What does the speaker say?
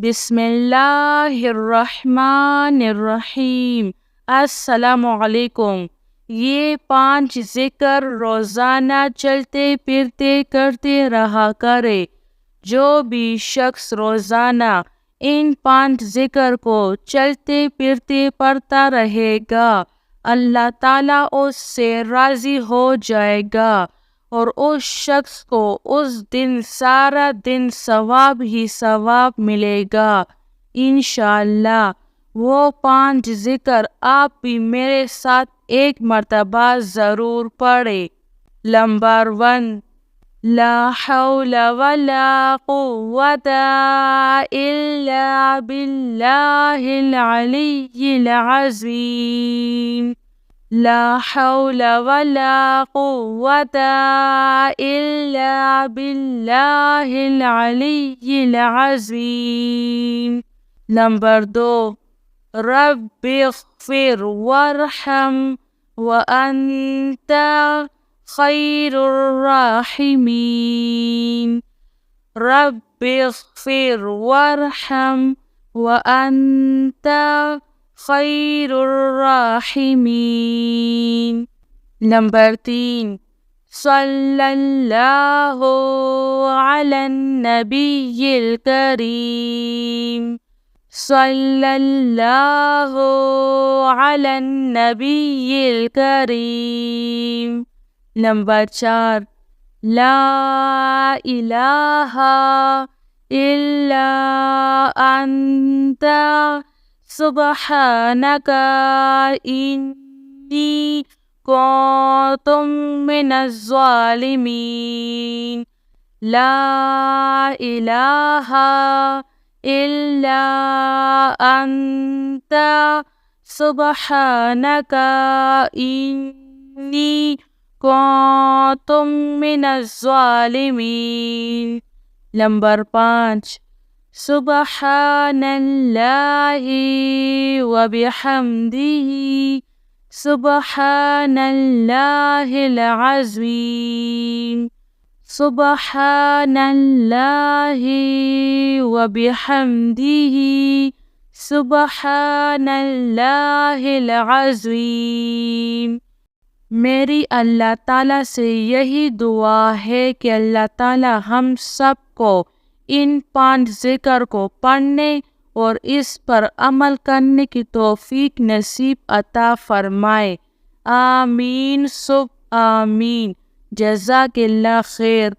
بسم اللہ الرحمن الرحیم۔ السلام علیکم۔ یہ 5 ذکر روزانہ چلتے پھرتے کرتے رہا کرے۔ جو بھی شخص روزانہ ان 5 ذکر کو چلتے پھرتے پڑھتا رہے گا، اللہ تعالیٰ اس سے راضی ہو جائے گا اور اس شخص کو اس دن سارا دن ثواب ہی ثواب ملے گا انشاءاللہ۔ وہ 5 ذکر آپ بھی میرے ساتھ ایک مرتبہ ضرور پڑھیں۔ نمبر 1، لا حول ولا قوة الا باللہ العلی العظیم۔ لا حول ولا قوة الا باللہ العلی العظیم۔ نمبر 2، رب اغفر وارحم وانت خیر الراحمین۔ رب اغفر وارحم وانت خیر الراحمین۔ نمبر 3، صلی اللہ علی النبی الکریم۔ صلی اللہ علی النبی الکریم۔ نمبر 4، لا الہ الا انت سبحانک انی کنت من الظالمین۔ لا الہ الا انت سبحانک انی کنت من الظالمین۔ نمبر 5، سبحان اللہ وبحمدہ سبحان اللہ العظیم۔ سبحان اللہ وبحمدہ سبحان اللہ العظیم۔ میری اللہ تعالیٰ سے یہی دعا ہے کہ اللہ تعالیٰ ہم سب کو ان 5 ذکر کو پڑھنے اور اس پر عمل کرنے کی توفیق نصیب عطا فرمائے۔ آمین سب آمین۔ جزاک اللہ خیر۔